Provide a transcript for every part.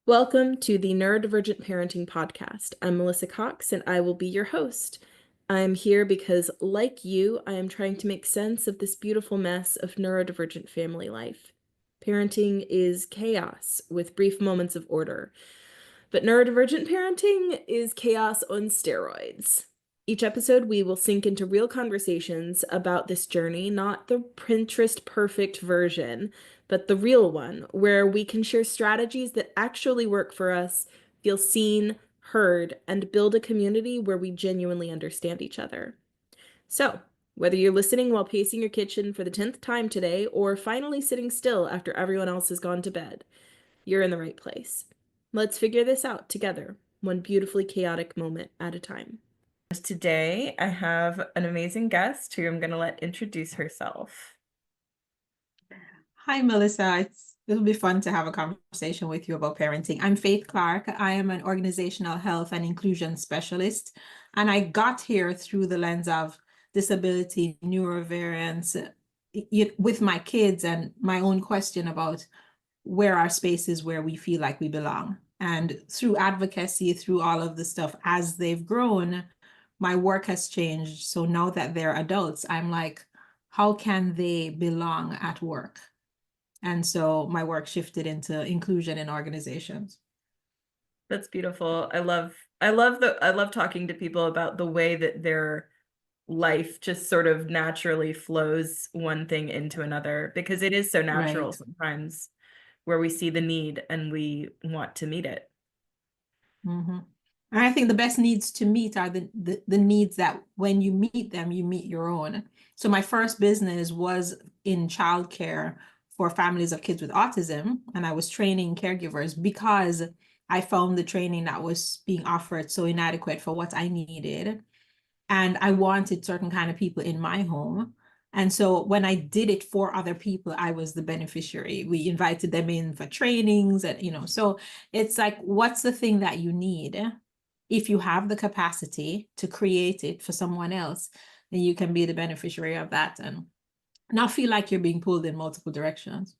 Welcome to the Neurodivergent Parenting Podcast. I'm Melissa Cox, and I will be your host. I'm here because, like you, I am trying to make sense of this beautiful mess of neurodivergent family life. Parenting is chaos with brief moments of order, but neurodivergent parenting is chaos on steroids. Each episode, we will sink into real conversations about this journey, not the Pinterest perfect version, but the real one, where we can share strategies that actually work for us, feel seen, heard, and build a community where we genuinely understand each other. So, whether you're listening while pacing your kitchen for the 10th time today, or finally sitting still after everyone else has gone to bed, you're in the right place. Let's figure this out together, one beautifully chaotic moment at a time. Today, I have an amazing guest who I'm going to let introduce herself. Hi, Melissa. It'll be fun to have a conversation with you about parenting. I'm Faith Clarke. I am an organizational health and inclusion specialist, and I got here through the lens of disability, neurovariance, with my kids and my own question about where our spaces where we feel like we belong. And through advocacy, through all of the stuff, as they've grown, my work has changed. So now that they're adults, I'm like, how can they belong at work? And so my work shifted into inclusion in organizations. That's beautiful. I love talking to people about the way that their life just sort of naturally flows one thing into another, because it is so natural Right. sometimes where we see the need and we want to meet it. Mm-hmm. And I think the best needs to meet are the needs that when you meet them, you meet your own. So my first business was in childcare for families of kids with autism. And I was training caregivers because I found the training that was being offered so inadequate for what I needed. And I wanted certain kind of people in my home. And so when I did it for other people, I was the beneficiary. We invited them in for trainings and, so it's like, what's the thing that you need? If you have the capacity to create it for someone else, then you can be the beneficiary of that and not feel like you're being pulled in multiple directions.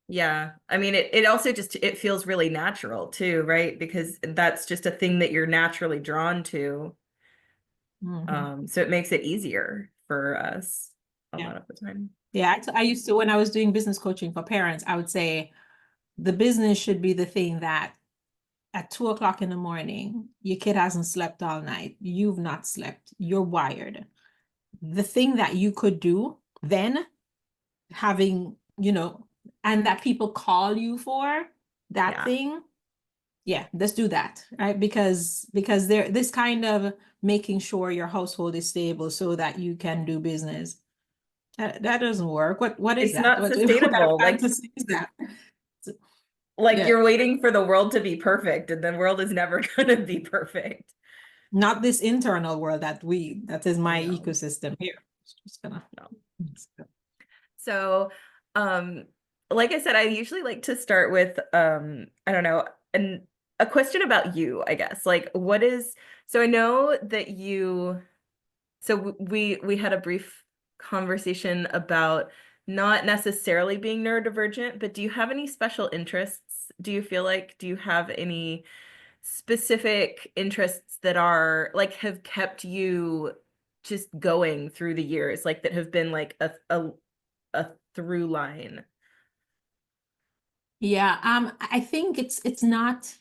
Yeah. I mean, it also just, it feels really natural too, right? Because that's just a thing that you're naturally drawn to. Mm-hmm. So it makes it easier for us a Yeah. lot of the time. Yeah. I used to, when I was doing business coaching for parents, I would say the business should be the thing that at 2 o'clock in the morning, your kid hasn't slept all night. You've not slept. You're wired. The thing that you could do then, having, and that people call you for that Yeah. thing, yeah, let's do that, right? Because they're this kind of making sure your household is stable so that you can do business. That doesn't work. What is It's that? not What kind of sustainable. fantasy is that? Like Yeah. you're waiting for the world to be perfect, and the world is never going to be perfect. Not this internal world that is my No, ecosystem here. It's just gonna. no. So, um, like I said, I usually like to start with, I don't know, a question about you, I guess. Like, so I know that so we had a brief conversation about not necessarily being neurodivergent, but do you have any special interests? Do you have any specific interests that are like have kept you just going through the years, like that have been like a through line? Yeah, I think it's not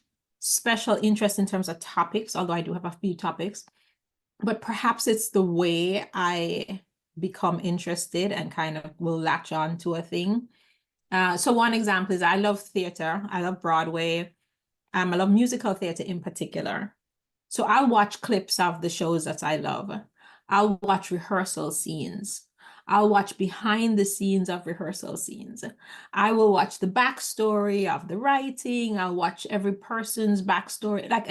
special interest in terms of topics, although I do have a few topics, but perhaps it's the way I become interested and kind of will latch on to a thing. So one example is I love theater. I love Broadway. I love musical theater in particular. So I'll watch clips of the shows that I love. I'll watch rehearsal scenes. I'll watch behind the scenes of rehearsal scenes. I will watch the backstory of the writing. I'll watch every person's backstory. Like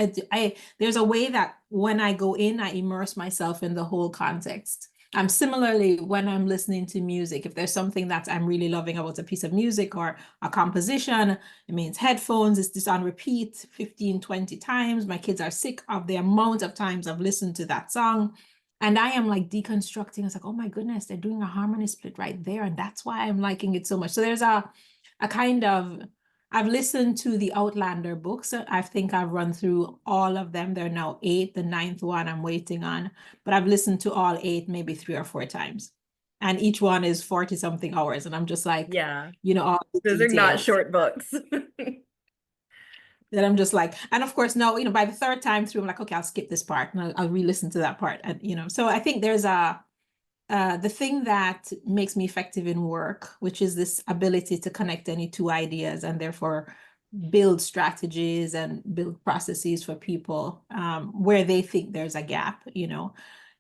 there's a way that when I go in, I immerse myself in the whole context. Similarly, when I'm listening to music, if there's something that I'm really loving about a piece of music or a composition, it means headphones, it's just on repeat 15, 20 times. My kids are sick of the amount of times I've listened to that song. And I am like deconstructing. It's like, oh my goodness, they're doing a harmony split right there. And that's why I'm liking it so much. So there's a kind of I've listened to the Outlander books. I think I've run through all of them. There are now 8. The ninth one I'm waiting on, but I've listened to all 8 maybe 3 or 4 times. And each one is 40 something hours. And I'm just like, Yeah. all the Those are not details short books. that I'm just like, and of course, now, by the 3rd time through, I'm like, okay, I'll skip this part and I'll re-listen to that part. And, so I think there's the thing that makes me effective in work, which is this ability to connect any 2 ideas and therefore build strategies and build processes for people where they think there's a gap,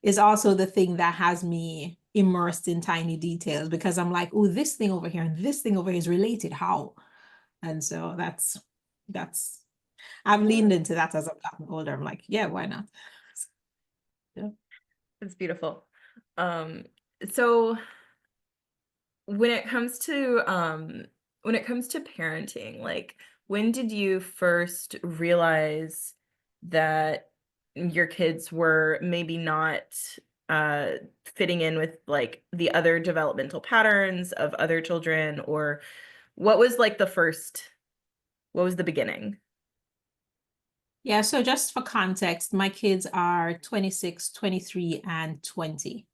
is also the thing that has me immersed in tiny details, because I'm like, oh, this thing over here and this thing over here is related. How? And so that's I've leaned into that as I've gotten older. I'm like, yeah, why not? Yeah. It's beautiful. So when it comes to parenting, like, when did you first realize that your kids were maybe not uh fitting in with like the other developmental patterns of other children, or what was like what was the beginning? Yeah, so just for context, my kids are 26, 23, and 20.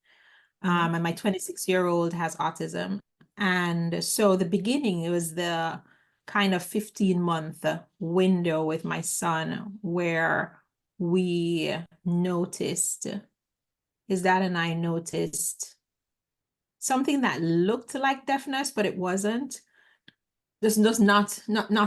Mhm. And my 26-year-old has autism. And so the beginning, it was the kind of 15-month window with my son where we noticed, his dad and I noticed something that looked like deafness, but it wasn't. Just not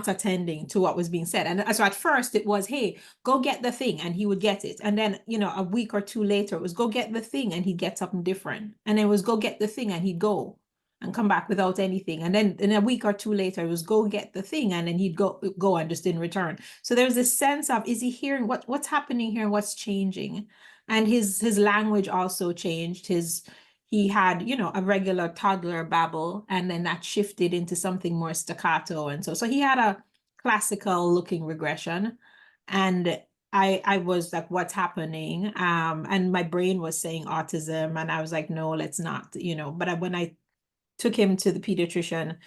attending to what was being said. And so at first it was, hey, go get the thing, and he would get it. And then, a week or 2 later, it was go get the thing, and he'd get something different. And it was go get the thing, and he'd go and come back without anything. And then in a week or 2 later, it was go get the thing, and then he'd go and just didn't return. So there was this sense of, is he hearing what's happening here, what's changing? And his language also changed. He had, a regular toddler babble, and then that shifted into something more staccato. And so he had a classical looking regression. And I was like, what's happening? And my brain was saying autism. And I was like, no, let's not, but when I took him to the pediatrician,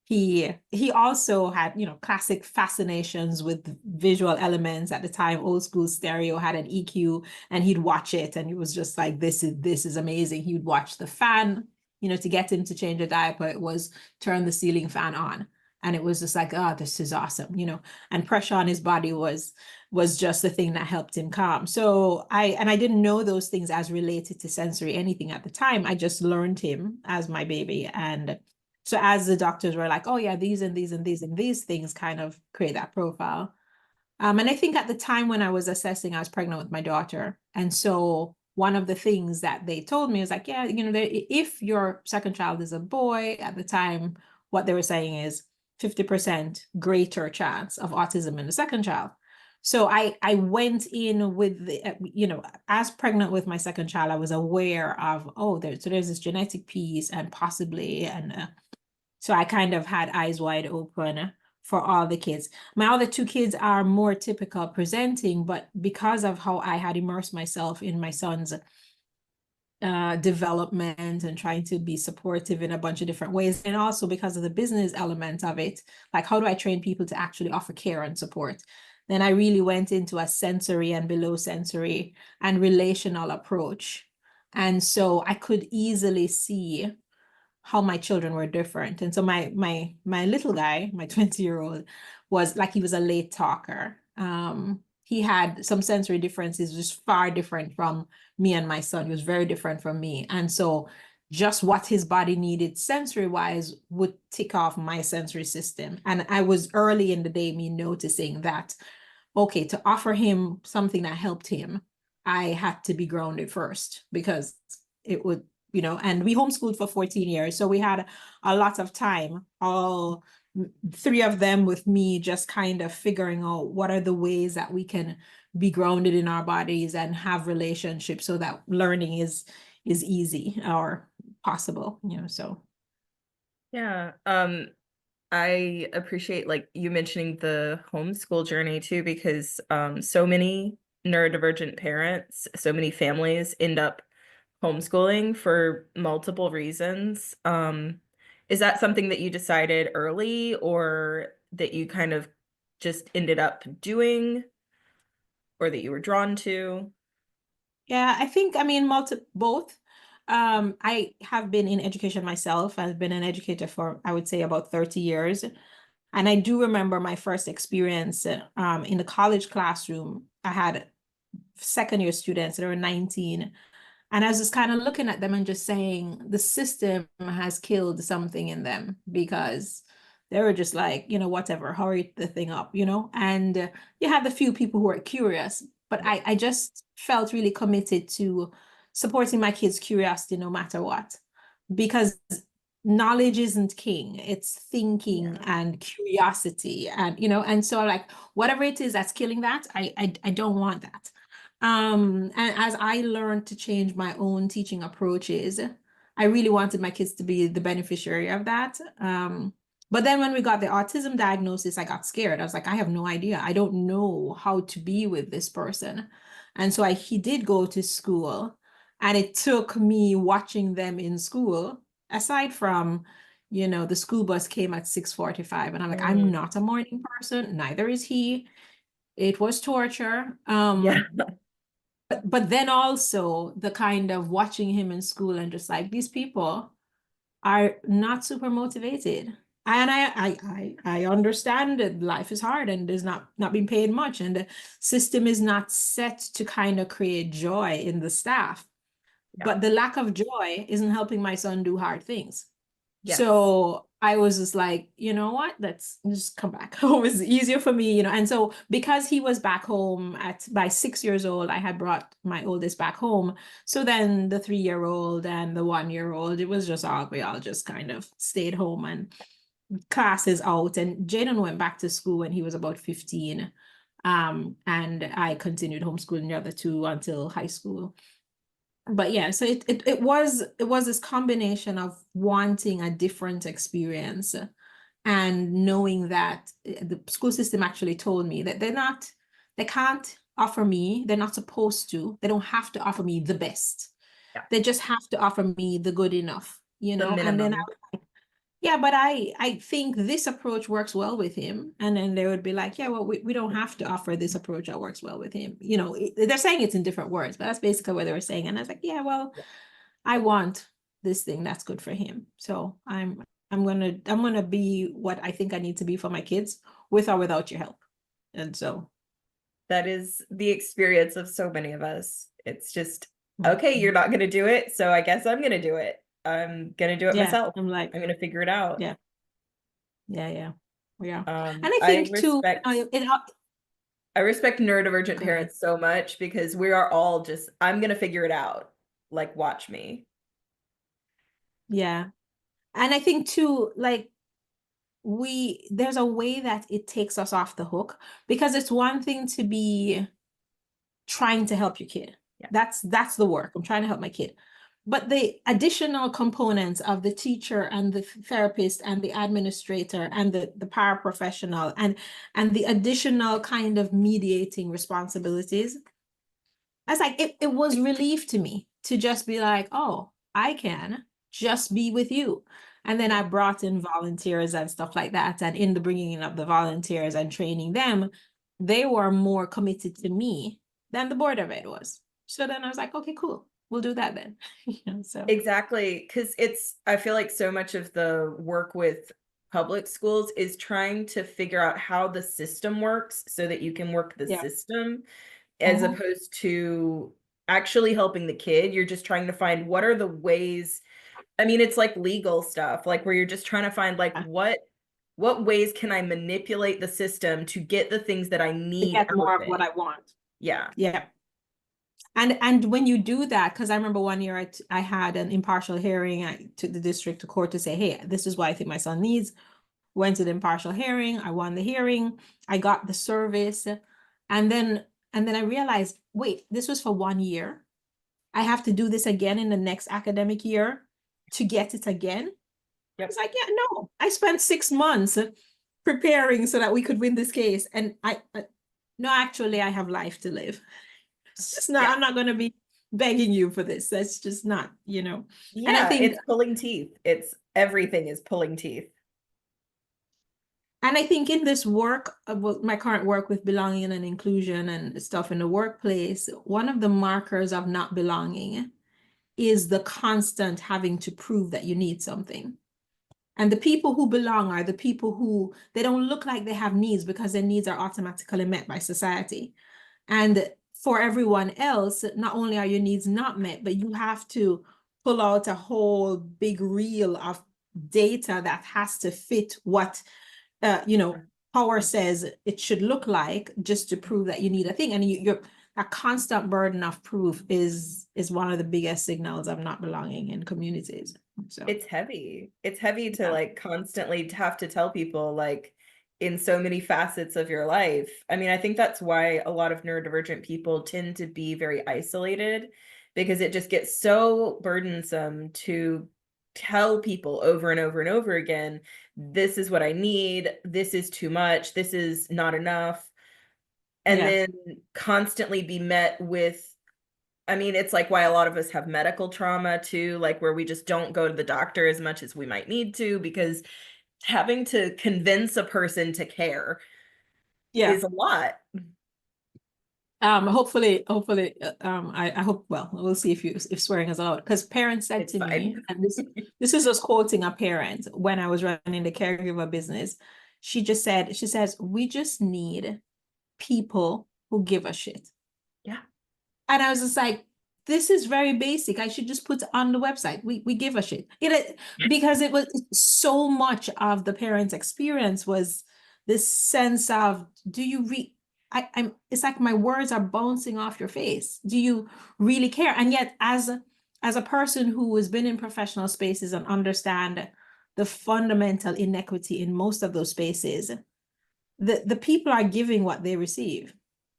he also had, classic fascinations with visual elements. At the time, old school stereo had an EQ, and he'd watch it, and it was just like, this is amazing. He would watch the fan, to get him to change a diaper. It was turn the ceiling fan on, and it was just like, oh, this is awesome, and pressure on his body was just the thing that helped him calm. So I didn't know those things as related to sensory anything at the time. I just learned him as my baby. And so as the doctors were like, oh yeah, these and these and these and these things kind of create that profile. And I think at the time when I was assessing, I was pregnant with my daughter. And so one of the things that they told me was like, yeah, if your second child is a boy, at the time, what they were saying is 50% greater chance of autism in the second child. So I went in with as pregnant with my second child, I was aware of, there's this genetic piece and possibly, and so I kind of had eyes wide open for all the kids. My other 2 kids are more typical presenting, but because of how I had immersed myself in my son's development and trying to be supportive in a bunch of different ways, and also because of the business element of it, like how do I train people to actually offer care and support? Then I really went into a sensory and below sensory and relational approach. And so I could easily see how my children were different. And so my little guy, my 20-year-old, was like, he was a late talker. He had some sensory differences, just far different from me and my son. He was very different from me. And so just what his body needed sensory wise would tick off my sensory system. And I was early in the day, me noticing that, okay, to offer him something that helped him, I had to be grounded first, because it would, and we homeschooled for 14 years. So we had a lot of time, all 3 of them with me, just kind of figuring out what are the ways that we can be grounded in our bodies and have relationships so that learning is easy or possible, so. Yeah. I appreciate like you mentioning the homeschool journey too, because so many neurodivergent parents, so many families end up homeschooling for multiple reasons. Is that something that you decided early, or that you kind of just ended up doing or that you were drawn to? Yeah, I think, I mean, both. I have been in education myself. I've been an educator for, I would say, about 30 years. And I do remember my first experience in the college classroom. I had second year students, they were 19. And I was just kind of looking at them and just saying, the system has killed something in them because they were just like, whatever, hurry the thing up, And you had the few people who were curious, but Yeah. I just felt really committed to supporting my kids' curiosity no matter what. Because knowledge isn't king, it's thinking Yeah. and curiosity, and so like whatever it is that's killing that, I don't want that. And as I learned to change my own teaching approaches, I really wanted my kids to be the beneficiary of that. But then when we got the autism diagnosis, I got scared. I was like, I have no idea. I don't know how to be with this person. And so he did go to school, and it took me watching them in school, aside from, the school bus came at 6:45, and I'm like, I'm Mm. not a morning person, neither is he. It was torture. Yeah. But then also the kind of watching him in school and just like, these people are not super motivated. And I understand that life is hard and there's not being paid much, and the system is not set to kind of create joy in the staff. Yeah. But the lack of joy isn't helping my son do hard things. Yes. So I was just like, you know what? Let's just come back home. It's easier for me, And so because he was back home by 6 years old, I had brought my oldest back home. So then the 3-year-old and the 1-year-old, it was just we all just kind of stayed home, and classes out. And Jaden went back to school when he was about 15. And I continued homeschooling the other two until high school. But yeah, so it was this combination of wanting a different experience and knowing that the school system actually told me that they can't offer me, they're not supposed to, they don't have to offer me the best. Yeah. They just have to offer me the good enough, The and then minimum. yeah, but I think this approach works well with him. And then they would be like, yeah, well, we don't have to offer this approach that works well with him. They're saying it's in different words, but that's basically what they were saying. And I was like, yeah, well, Yeah. I want this thing that's good for him. So I'm gonna be what I think I need to be for my kids, with or without your help. And so That is the experience of so many of us. It's just, okay, you're not going to do it, so I guess I'm going to do it. I'm going to do it yeah, myself. I'm like, I'm going to figure it out. yeah, yeah, yeah, yeah. And I I think too, respect it I respect neurodivergent go ahead. parents so much because we are all just, I'm going to figure it out. Like, watch me. Yeah. And I think too, like, there's a way that it takes us off the hook, because it's one thing to be trying to help your kid. Yeah. That's the work. I'm trying to help my kid. But the additional components of the teacher and the therapist and the administrator and the paraprofessional and the additional kind of mediating responsibilities, I was like, it was relief to me to just be like, oh, I can just be with you. And then Yeah. I brought in volunteers and stuff like that. And in the bringing in of the volunteers and training them, they were more committed to me than the board of ed was. So then I was like, okay, cool. We'll do that then. So Exactly. Because I feel like so much of the work with public schools is trying to figure out how the system works so that you can work the yeah. system as Mhm. opposed to actually helping the kid. You're just trying to find what are the ways. I mean, it's like legal stuff, like where you're just trying to find like Yeah. what ways can I manipulate the system to get the things that I To need get out more of of what it. I want. Yeah. Yeah. And when you do that, because I remember one year I had an impartial hearing. I took the district to court to say, hey, this is what I think my son needs. Went to the impartial hearing. I won the hearing. I got the service. And then I realized, wait, this was for 1 year. I have to do this again in the next academic year to get it again. I was Yep. like, yeah, no, I spent 6 months preparing so that we could win this case. And no, actually, I have life to live. It's just not, Yeah. I'm not going to be begging you for this. That's just not. And I Yeah, think, it's pulling teeth. It's everything is pulling teeth. And I think in this work, my current work with belonging and inclusion and stuff in the workplace, one of the markers of not belonging is the constant having to prove that you need something. And the people who belong are the people who, they don't look like they have needs because their needs are automatically met by society. And for everyone else, not only are your needs not met, but you have to pull out a whole big reel of data that has to fit what power says it should look like, just to prove that you need a thing. And you're a constant burden of proof is one of the biggest signals of not belonging in communities. So It's heavy. It's heavy to yeah, like constantly have to tell people like in so many facets of your life. I mean, I think that's why a lot of neurodivergent people tend to be very isolated because it just gets so burdensome to tell people over and over and over again, this is what I need, this is too much, this is not enough, and yeah, then constantly be met with, I mean, it's like why a lot of us have medical trauma too, like where we just don't go to the doctor as much as we might need to because having to convince a person to care yeah. is a lot. I hope, well, we'll see if swearing is allowed. Because parents said It's to me, fine. and this is us quoting a parent when I was running the caregiver business. She says, we just need people who give a shit. Yeah. And I was just like, this is very basic. I should just put on the website. We give a shit. Because it was so much of the parents' experience was this sense of, do you I'm it's like my words are bouncing off your face. Do you really care? And yet, as a person who has been in professional spaces and understand the fundamental inequity in most of those spaces, the people are giving what they receive.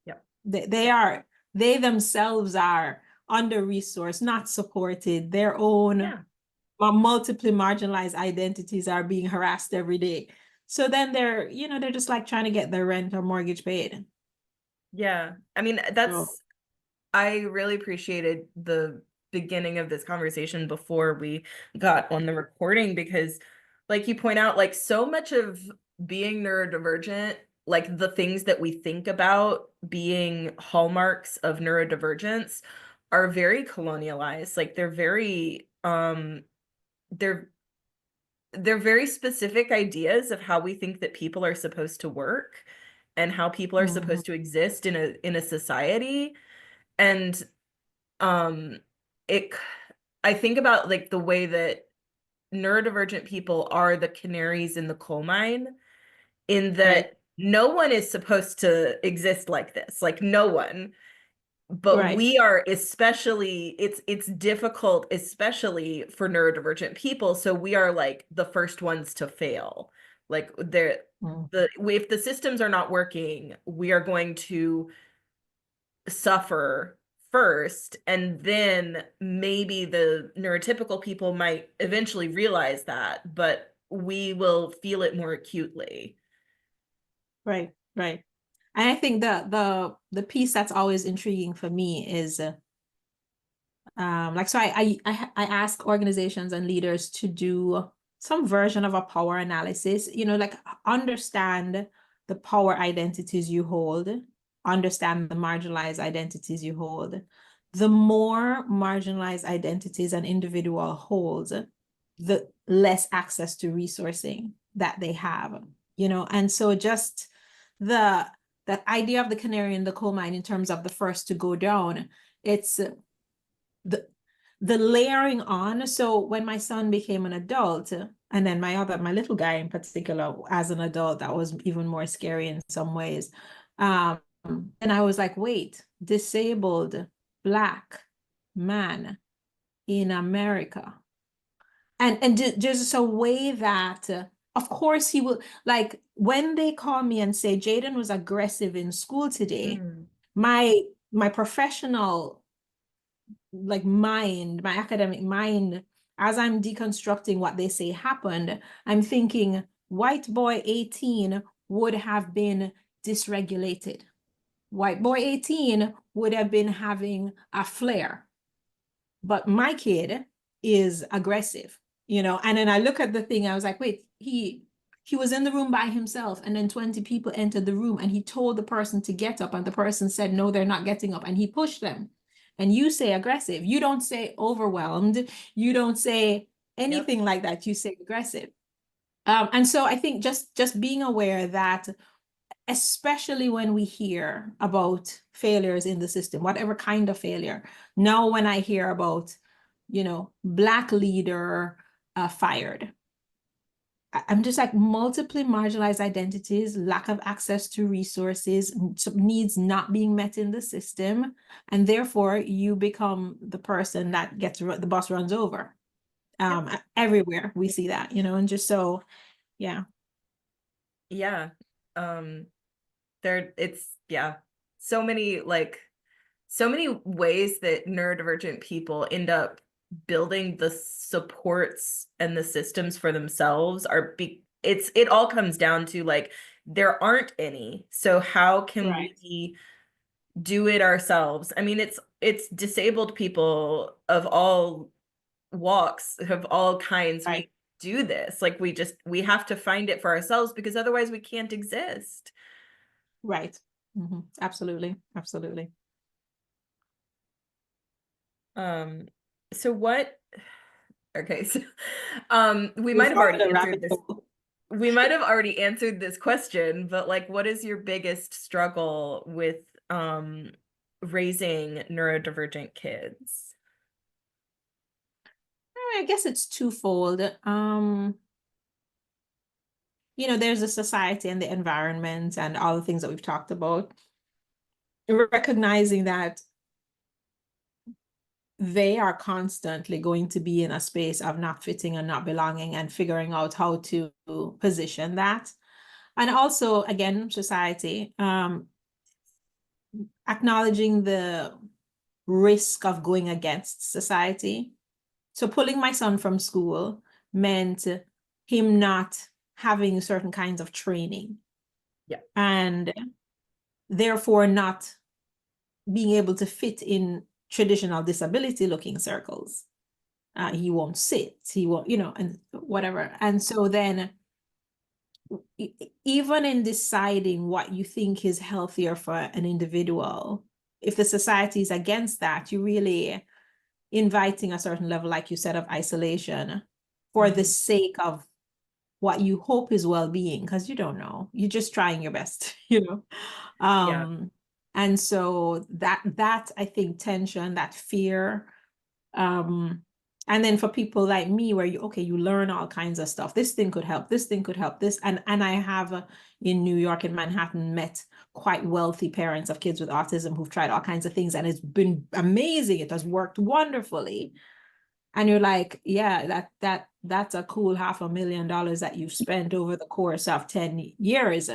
Yep. They themselves are under-resourced, not supported. Their own Yeah. multiply marginalized identities are being harassed every day. So then they're just like trying to get their rent or mortgage paid. Yeah. I mean, So, I really appreciated the beginning of this conversation before we got on the recording because, like you point out, like so much of being neurodivergent, like the things that we think about being hallmarks of neurodivergence are very colonialized. Like they're they're very specific ideas of how we think that people are supposed to work and how people are mhm, supposed to exist in a society. And um it I think about like the way that neurodivergent people are the canaries in the coal mine in right, that no one is supposed to exist like this, like no one, but right. we are, especially it's difficult especially for neurodivergent people, so we are like the first ones to fail. Like Mm, if the systems are not working, we are going to suffer first, and then maybe the neurotypical people might eventually realize that, but we will feel it more acutely. right, right. And I think the piece that's always intriguing for me is like, so I ask organizations and leaders to do some version of a power analysis, like understand the power identities you hold, understand the marginalized identities you hold. The more marginalized identities an individual holds, the less access to resourcing that they have, and so just the that idea of the canary in the coal mine in terms of the first to go down, it's the the layering on. So when my son became an adult, and then my little guy in particular, as an adult, that was even more scary in some ways. And I was like, wait, disabled Black man in America. And just a way that, of course, he will, like, when they call me and say Jaden was aggressive in school today, Mm. my professional like mind, my academic mind, as I'm deconstructing what they say happened, I'm thinking white boy 18 would have been dysregulated. White boy 18 would have been having a flare, but my kid is aggressive, and then I look at the thing, I was like, wait, he was in the room by himself, and then 20 people entered the room, and he told the person to get up, and the person said, no, they're not getting up, and he pushed them. And you say aggressive. You don't say overwhelmed. You don't say anything like that. You say aggressive. And so I think just being aware that, especially when we hear about failures in the system, whatever kind of failure. Now, when I hear about, Black leader fired, I'm just like, multiply marginalized identities, lack of access to resources, needs not being met in the system, and therefore you become the person that gets the bus runs over. Everywhere we see that, and just so, yeah. Yeah. So many ways that neurodivergent people end up building the supports and the systems for themselves it all comes down to like there aren't any. So how can we do it ourselves? I mean, it's disabled people of all walks, of all kinds. We do this. Like we have to find it for ourselves because otherwise we can't exist. Right. Absolutely. Absolutely. So what, okay, so we might have already answered this. We might have already answered this question, but like, what is your biggest struggle with raising neurodivergent kids? I guess it's twofold. There's the society and the environment and all the things that we've talked about. Recognizing that they are constantly going to be in a space of not fitting and not belonging, and figuring out how to position that. And also, again, society, acknowledging the risk of going against society. So pulling my son from school meant him not having certain kinds of training. Yeah. And therefore not being able to fit in traditional disability looking circles. He won't sit, he won't, and whatever. And so then, even in deciding what you think is healthier for an individual, if the society is against that, you're really inviting a certain level, like you said, of isolation for the sake of what you hope is well-being, because you don't know, you're just trying your best. And so that I think tension, that fear, and then for people like me, where you learn all kinds of stuff, this thing could help, this thing could help, this, and I have in New York, in Manhattan, met quite wealthy parents of kids with autism who've tried all kinds of things, and it's been amazing, it has worked wonderfully. And you're like, yeah, that's a cool $500,000 that you've spent over the course of 10 years.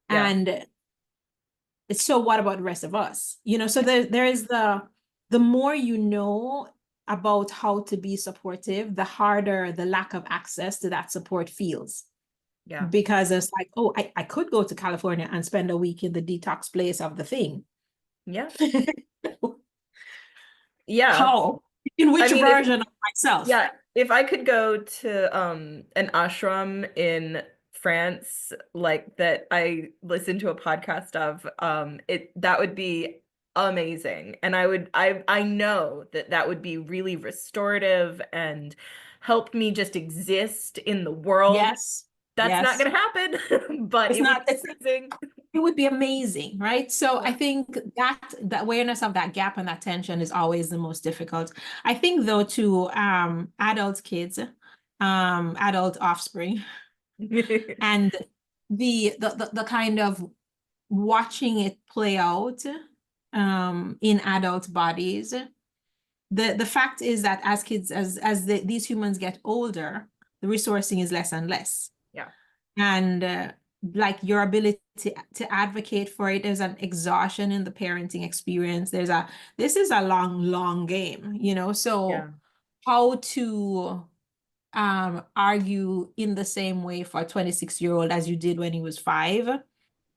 And so what about the rest of us? So there is the more you know about how to be supportive, the harder the lack of access to that support feels. Yeah. Because it's like, oh, I could go to California and spend a week in the detox place of the thing. Yeah. Yeah. How? In which version of myself? Yeah. If I could go to an ashram in France, like that I listened to a podcast of, that would be amazing. And I know that would be really restorative and help me just exist in the world. Yes. That's not going to happen, but it would be amazing. It would be amazing, right? So I think that the awareness of that gap and that tension is always the most difficult. I think though, to adult kids, adult offspring, and the kind of watching it play out in adult bodies. The fact is that as kids, these humans get older, the resourcing is less and less. Yeah. And like your ability to advocate for it, there's an exhaustion in the parenting experience. This is a long game, so how to argue in the same way for a 26-year-old as you did when he was 5.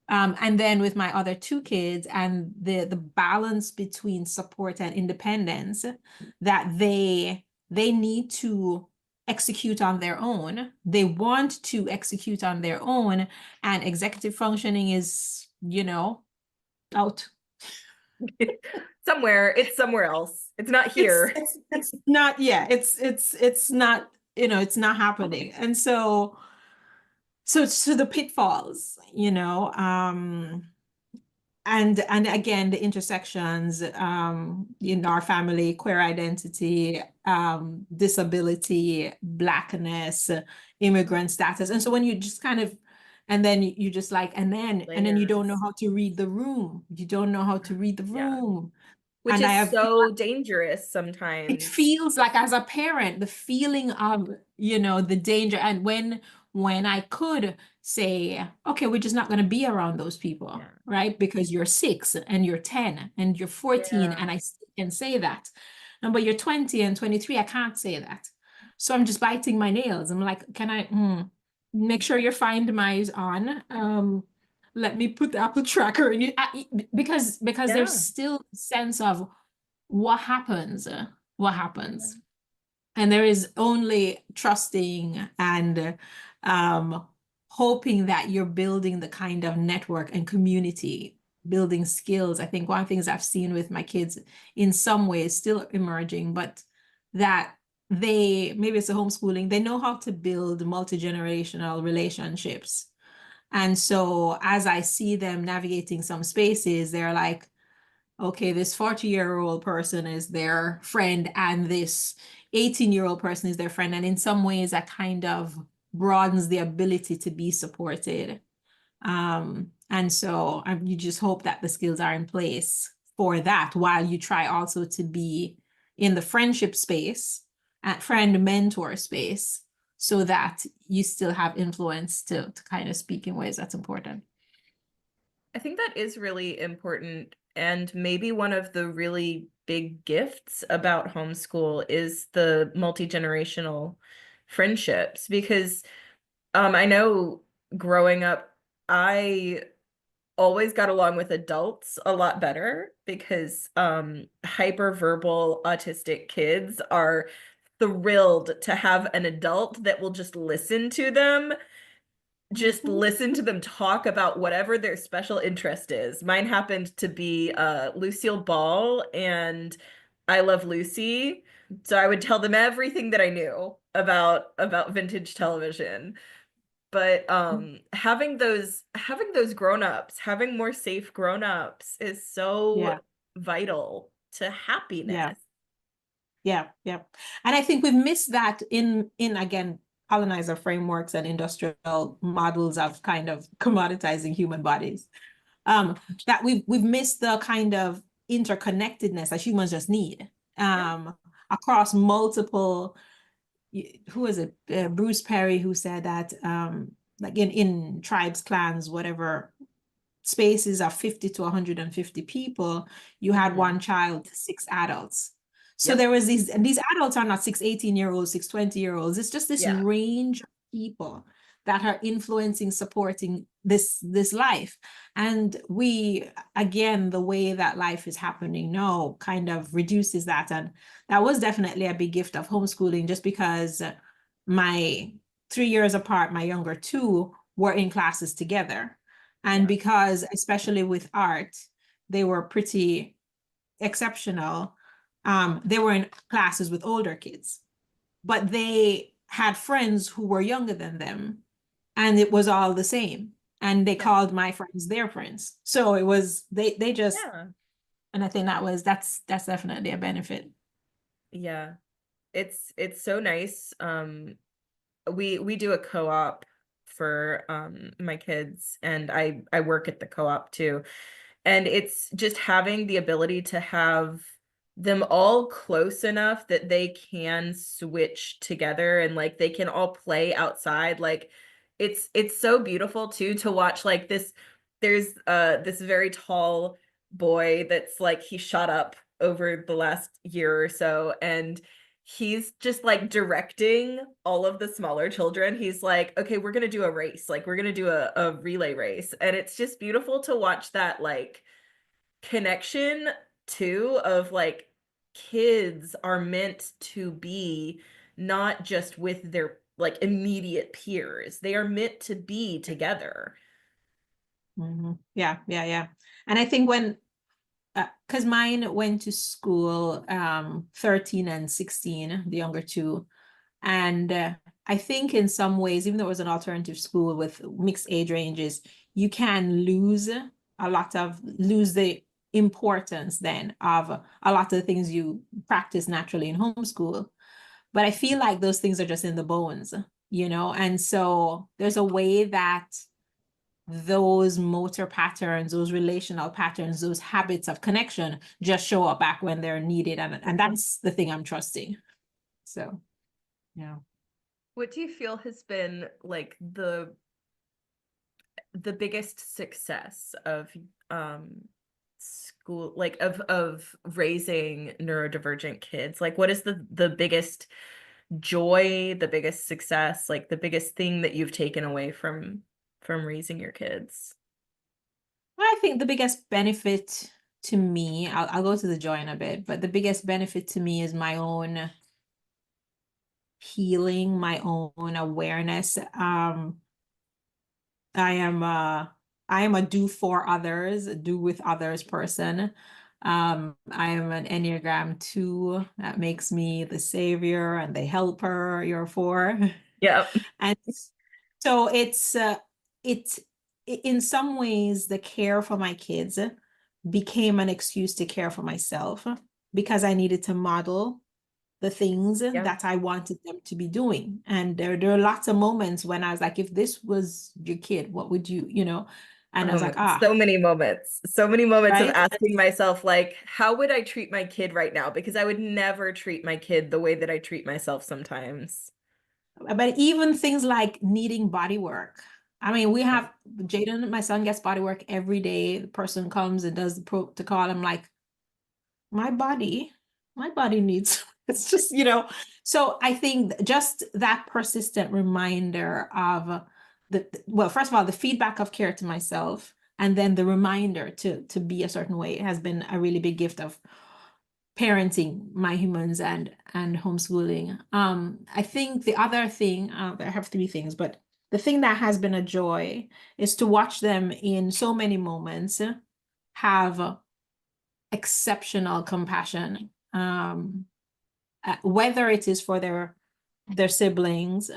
And then with my other 2 kids, and the balance between support and independence, that they need to execute on their own. They want to execute on their own, and executive functioning is, out. It's somewhere else. It's not It's here. it's it's not, yeah, it's not, it's not happening. And so the pitfalls, and again the intersections, in our family, queer identity, disability, blackness, immigrant status. And so when you just kind of, and then you just like, and then you don't know Layers. how to read the room, you don't know how to read the Yeah. room. Which And I is have, so dangerous it sometimes. feels like, as a parent, the feeling of, the danger. And when I could say, okay, we're just not going to be around those people, Yeah. right? Because you're 6 and you're 10 and you're 14, Yeah. and I can say that. And but you're 20 and 23, I can't say that. So I'm just biting my nails. I'm like, can I make sure your Find My's on? Let me put the Apple tracker in you, because there's Yeah. still a sense of what happens, what Yeah. happens. And there is only trusting and hoping that you're building the kind of network and community, building skills. I think one of the things I've seen with my kids, in some ways still emerging, but that maybe it's a homeschooling, they know how to build multi-generational relationships. And so as I see them navigating some spaces, they're like, okay, this 40-year-old person is their friend, and this 18-year-old person is their friend. And in some ways, that kind of broadens the ability to be supported. And so you just hope that the skills are in place for that, while you try also to be in the friendship space, at friend mentor space, so that you still have influence to kind of speak in ways that's important. I think that is really important. And maybe one of the really big gifts about homeschool is the multi-generational friendships. Because I know growing up, I always got along with adults a lot better because hyperverbal autistic kids are thrilled to have an adult that will just Mhm. listen to them talk about whatever their special interest is. Mine happened to be Lucille Ball and I Love Lucy. So I would tell them everything that I knew about vintage television. But having those grown-ups, having more safe grown-ups is so Yeah, vital to yeah. happiness. Yeah, yeah. And I think we've missed that in again, colonizer frameworks and industrial models of kind of commoditizing human bodies. Um, that we've missed the kind of interconnectedness that humans just need, Yeah. across multiple, who is it? Bruce Perry, who said that, like in tribes, clans, whatever, spaces of 50 to 150 people, you had Hmm. one child to 6 adults. So Yep. there was these, and these adults are not 6 18-year-olds, 6 20-year-olds. It's just this Yeah. range of people that are influencing, supporting this life. And we, again, the way that life is happening now kind of reduces that. And that was definitely a big gift of homeschooling, just because my 3 years apart, my younger two were in classes together. And Yeah. because, especially with art, they were pretty exceptional, they were in classes with older kids, but they had friends who were younger than them, and it was all the same. And they Yeah. called my friends their friends. So it was, they just, Yeah. and I think that's definitely a benefit. Yeah. It's so nice. We do a co-op for my kids and I work at the co-op too. And it's just having the ability to have them all close enough that they can switch together and like they can all play outside. Like it's so beautiful too to watch like there's this very tall boy that's like he shot up over the last year or so and he's just like directing all of the smaller children. He's like, okay, we're gonna do a race, like we're gonna do a relay race. And it's just beautiful to watch that like connection too of like kids are meant to be not just with their like immediate peers. They are meant to be together. Yeah, yeah, yeah. And I think when, because mine went to school 13 and 16, the younger two. And I think in some ways, even though it was an alternative school with mixed age ranges, you can lose the importance then of a lot of the things you practice naturally in homeschool. But I feel like those things are just in the bones, and so there's a way that those motor patterns, those relational patterns, those habits of connection just show up back when they're needed. And that's the thing I'm trusting. So, yeah. What do you feel has been like the biggest success of school, like of raising neurodivergent kids? Like what is the biggest joy, the biggest success, like the biggest thing that you've taken away from raising your kids? I think the biggest benefit to me, I'll go to the joy in a bit, but the biggest benefit to me is my own healing, my own awareness. I am a do for others, do with others person. I am an Enneagram 2. That makes me the savior and the helper, you're 4. Yeah. And so it's in some ways the care for my kids became an excuse to care for myself because I needed to model the things Yeah. that I wanted them to be doing. And there are lots of moments when I was like, if this was your kid, what would you? And I Oh was my like, God, so many moments of right. asking myself, like, how would I treat my kid right now? Because I would never treat my kid the way that I treat myself sometimes. But even things like needing body work. I mean, we Yeah. have Jaden, my son gets body work every day. The person comes and does the protocol. I'm like, my body, my body needs, it's just. So I think just that persistent reminder of well, first of all, the feedback of care to myself, and then the reminder to be a certain way has been a really big gift of parenting my humans and homeschooling. I think the other thing, I have 3 things, but the thing that has been a joy is to watch them in so many moments have exceptional compassion, whether it is for their siblings,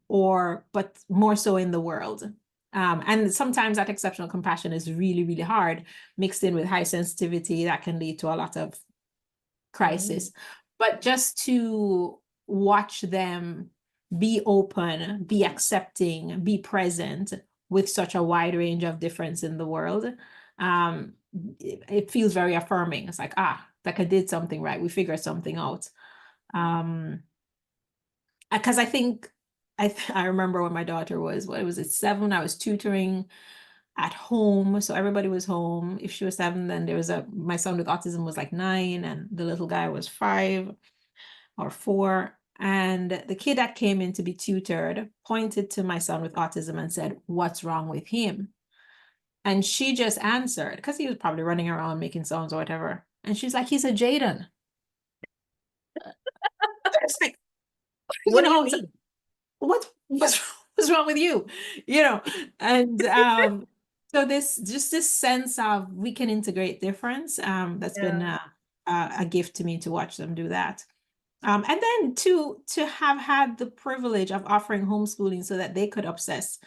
or but more so in the world. And sometimes that exceptional compassion is really, really hard, mixed in with high sensitivity that can lead to a lot of Mhm. crisis. But just to watch them be open, be accepting, be present with such a wide range of difference in the world, it feels very affirming. It's like, like I did something right. We figured something out. Because I think I remember when my daughter was, what was it, 7, I was tutoring at home. So everybody was home. If she was 7, then my son with autism was like 9, and the little guy was 5 or 4. And the kid that came in to be tutored pointed to my son with autism and said, "What's wrong with him?" And she just answered, because he was probably running around making sounds or whatever. And she's like, "He's a Jaden." It's like, What do you so mean? what's wrong with you? And so this sense of we can integrate difference, that's been Yeah. a gift to me to watch them do that. And then to have had the privilege of offering homeschooling so that they could obsess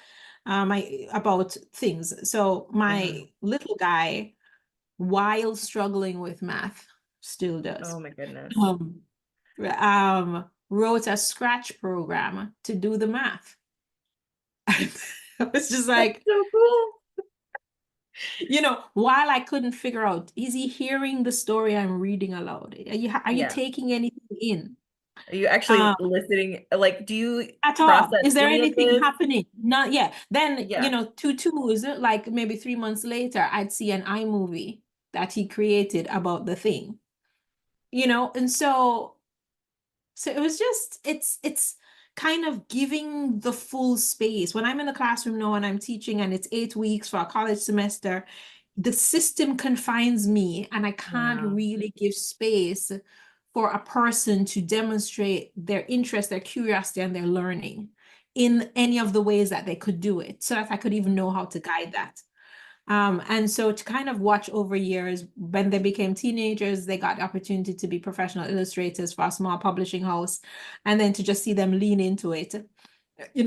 about things. So Mhm. my little guy, while struggling with math, still does. Oh my goodness. Um, Wrote a scratch program to do the math. I was just That's like, so cool. while I couldn't figure out, is he hearing the story I'm reading aloud? Are you Yeah. taking anything in? Are you actually Um, listening? Like, do you at all. process Is there any of anything this? happening? Not yet. Then, Yeah. 2 twos, like maybe 3 months later, I'd see an iMovie that he created about the thing. And so it was just, it's kind of giving the full space. When I'm in the classroom now and I'm teaching and it's 8 weeks for a college semester, the system confines me and I can't Yeah. really give space for a person to demonstrate their interest, their curiosity, and their learning in any of the ways that they could do it, so that I could even know how to guide that. And so to kind of watch over years, when they became teenagers, they got the opportunity to be professional illustrators for a small publishing house, and then to just see them lean into it.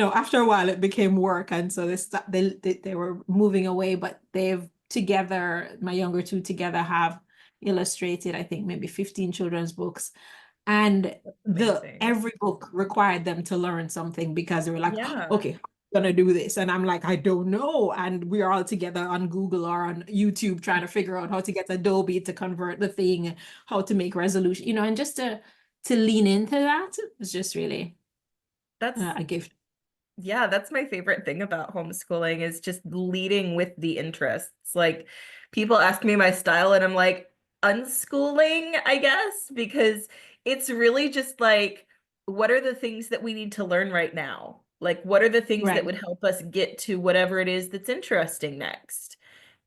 After a while, it became work, and so they were moving away. But they've together, my younger two together, have illustrated, I think, maybe 15 children's books, and Amazing. every book required them to learn something, because they were like, Yeah. okay, gonna do this, and I'm like, I don't know, and we're all together on Google or on YouTube trying to figure out how to get Adobe to convert the thing, how to make resolution, and just to lean into that was just really That's a gift. Yeah, that's my favorite thing about homeschooling is just leading with the interests. Like people ask me my style and I'm like, unschooling, I guess, because it's really just like, what are the things that we need to learn right now? Like, what are the things that Right. would help us get to whatever it is that's interesting next?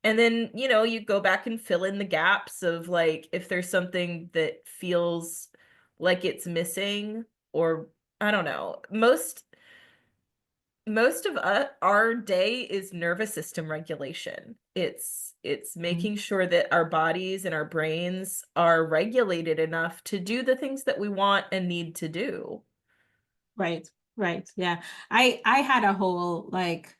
And then, you go back and fill in the gaps of like, if there's something that feels like it's missing, or I don't know. Most of our day is nervous system regulation. It's Mhm. making sure that our bodies and our brains are regulated enough to do the things that we want and need to do. Right. Right. Yeah. I had a whole, like,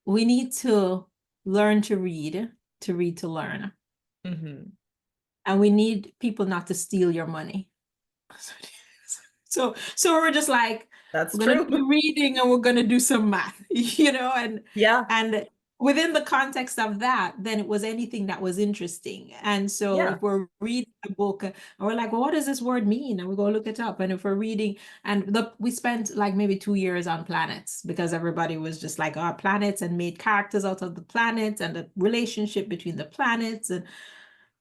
we need to learn to read to learn. Hmm. And we need people not to steal your money. So we're just like, That's we're gonna true. do reading and we're gonna do some math, Yeah. and within the context of that, then it was anything that was interesting. And so Yeah. if we're reading a book and we're like, well, what does this word mean? And we go look it up. And if we're reading, we spent like maybe 2 years on planets, because everybody was just like, oh, planets, and made characters out of the planets and the relationship between the planets.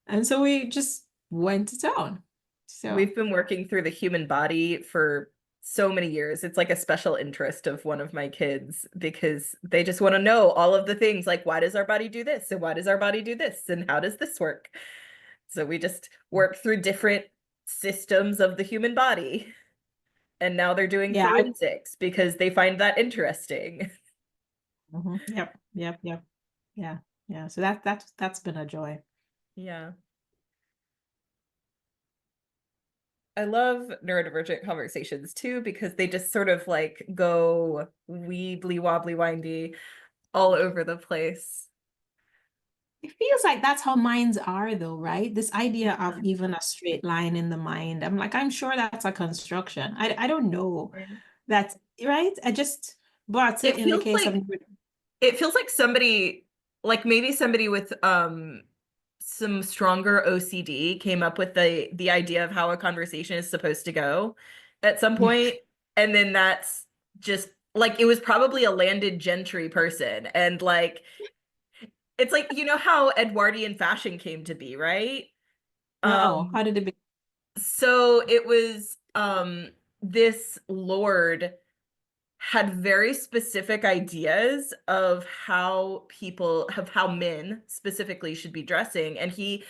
And so we just went to town. So We've been working through the human body for so many years. It's like a special interest of one of my kids because they just want to know all of the things like, why does our body do this? And why does our body do this? And how does this work? So we just work through different systems of the human body. And now they're doing yeah, forensics because they find that interesting. yep, yep, yep. Yeah, yeah. So that's been a joy. Yeah. I love neurodivergent conversations too because they just sort of like go weebly wobbly windy all over the place. It feels like that's how minds are, though, right? This idea of Yeah. even a straight line in the mind. I'm like, I'm sure that's a construction. I don't know. Right. That's right. But It in the feels case of, like it feels like somebody, like maybe somebody with some stronger OCD came up with the idea of how a conversation is supposed to go at some yeah, point, and then that's just like it was probably a landed gentry person, and like it's like how Edwardian fashion came to be, right? no, Um, how did it be? so it was this lord had very specific ideas of how men specifically should be dressing, and he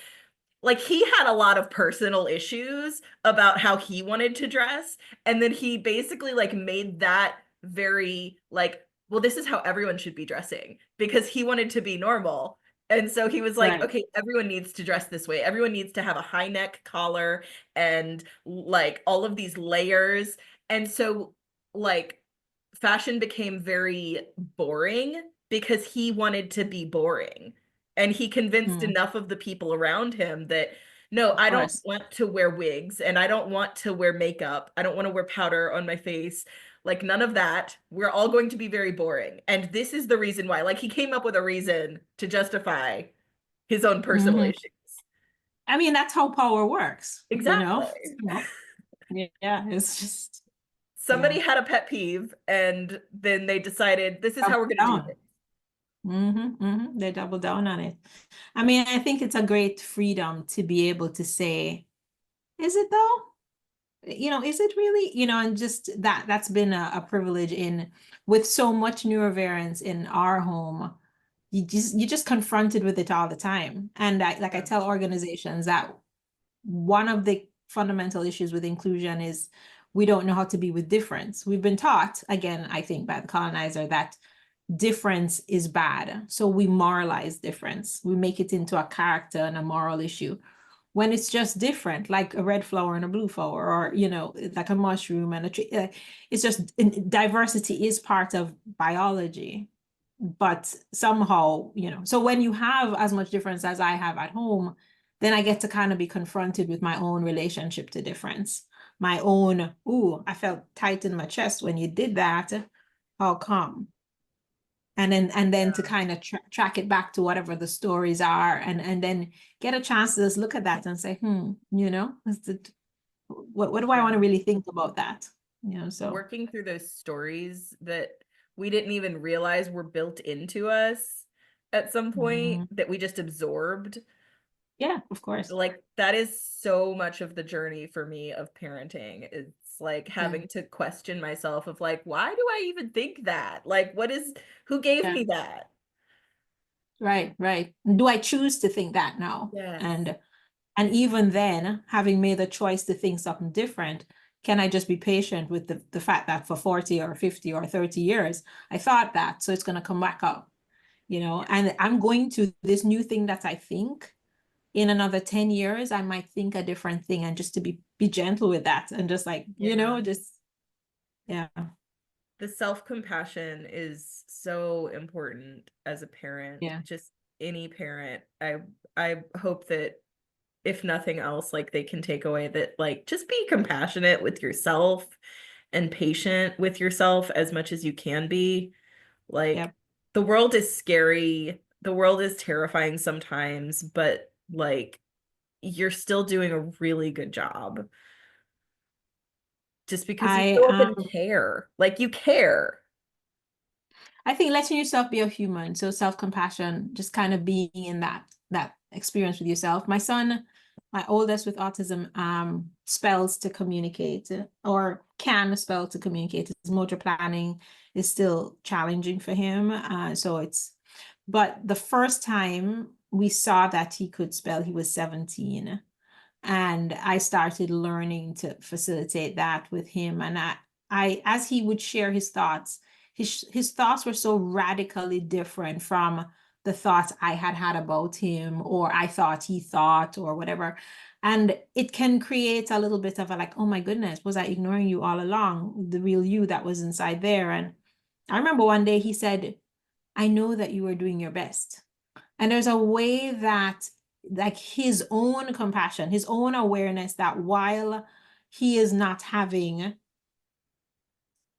had a lot of personal issues about how he wanted to dress, and then he basically like made that very like, well, this is how everyone should be dressing because he wanted to be normal. And so he was like, Right. okay, everyone needs to dress this way. Everyone needs to have a high neck collar and like all of these layers. And so like fashion became very boring because he wanted to be boring. And he convinced Mm, enough of the people around him that, no, of I don't course. want to wear wigs and I don't want to wear makeup. I don't want to wear powder on my face. Like, none of that. We're all going to be very boring. And this is the reason why. Like, he came up with a reason to justify his own personal Hmm. issues. I mean, that's how power works, Exactly. So, yeah, it's just, yeah. Somebody had a pet peeve, and then they decided this is how Double we're going to do down. it. They double down on it. I mean, I think it's a great freedom to be able to say, is it though? Is it really? And just that's been a privilege in with so much neurodivergence in our home. You just confronted with it all the time. And I Yeah. tell organizations that one of the fundamental issues with inclusion is we don't know how to be with difference. We've been taught, again, I think by the colonizer, that difference is bad. So we moralize difference. We make it into a character and a moral issue when it's just different, like a red flower and a blue flower, or, you know, like a mushroom and a tree. It's just diversity is part of biology. But somehow, you know, so when you have as much difference as I have at home, then I get to kind of be confronted with my own relationship to difference. My own, ooh, I felt tight in my chest when you did that. How come? And then to kind of track it back to whatever the stories are, and then get a chance to just look at that and say, you know, what do I want to really think about that? You know, so working through those stories that we didn't even realize were built into us at some point that we just absorbed. Yeah, of course. Like that is so much of the journey for me of parenting. It's like having to question myself of like, why do I even think that? Like, who gave me that? Right, right. Do I choose to think that now? Yes. And even then, having made the choice to think something different, can I just be patient with the fact that for 40 or 50 or 30 years, I thought that, so it's going to come back up, you know, and I'm going to this new thing that I think in another 10 years, I might think a different thing, and just to be gentle with that and just like, you know, just, yeah. The self-compassion is so important as a parent. Yeah. Just any parent. I hope that if nothing else, like they can take away that, like, just be compassionate with yourself and patient with yourself as much as you can be. Like, the world is scary. The world is terrifying sometimes, but like, you're still doing a really good job. Just because you show up and care. Like, you care. I think letting yourself be a human, so self-compassion, just kind of being in that experience with yourself. My son, my oldest with autism, spells to communicate, or can spell to communicate. His motor planning is still challenging for him. But the first time we saw that he could spell, he was 17. And I started learning to facilitate that with him. And as he would share his thoughts, his thoughts were so radically different from the thoughts I had had about him, or I thought he thought, or whatever. And it can create a little bit of a like, oh my goodness, was I ignoring you all along? The real you that was inside there. And I remember one day he said, I know that you are doing your best. And there's a way that, like, his own compassion, his own awareness that while he is not having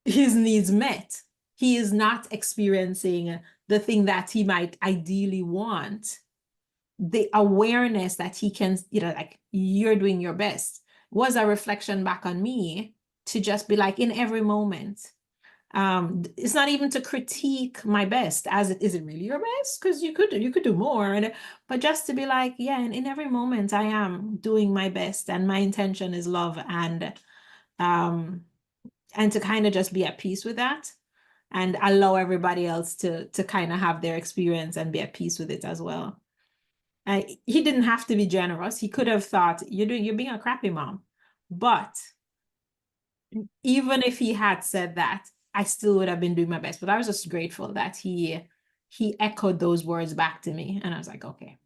his needs met, he is not experiencing the thing that he might ideally want. The awareness that he can, you know, like, you're doing your best was a reflection back on me to just be like, in every moment, it's not even to critique my best as is it really your best, because you could do more, but just to be like, yeah, and in every moment I am doing my best, and my intention is love, and to kind of just be at peace with that, and allow everybody else to kind of have their experience and be at peace with it as well. He didn't have to be generous. He could have thought, you're being a crappy mom, but even if he had said that, I still would have been doing my best. But I was just grateful that he echoed those words back to me. And I was like, okay.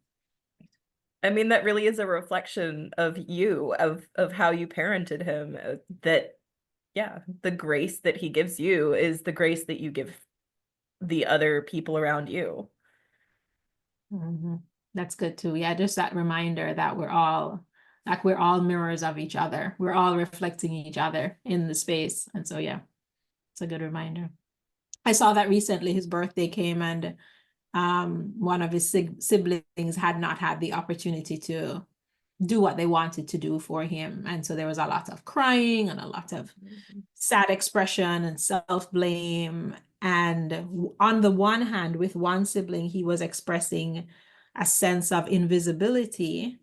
I mean, that really is a reflection of you, of how you parented him. That, yeah, the grace that he gives you is the grace that you give the other people around you. That's good too. Yeah, just that reminder that we're all mirrors of each other. We're all reflecting each other in the space. And so, yeah, it's a good reminder. I saw that recently. His birthday came, and one of his siblings had not had the opportunity to do what they wanted to do for him. And so there was a lot of crying and a lot of sad expression and self-blame. And on the one hand, with one sibling, he was expressing a sense of invisibility.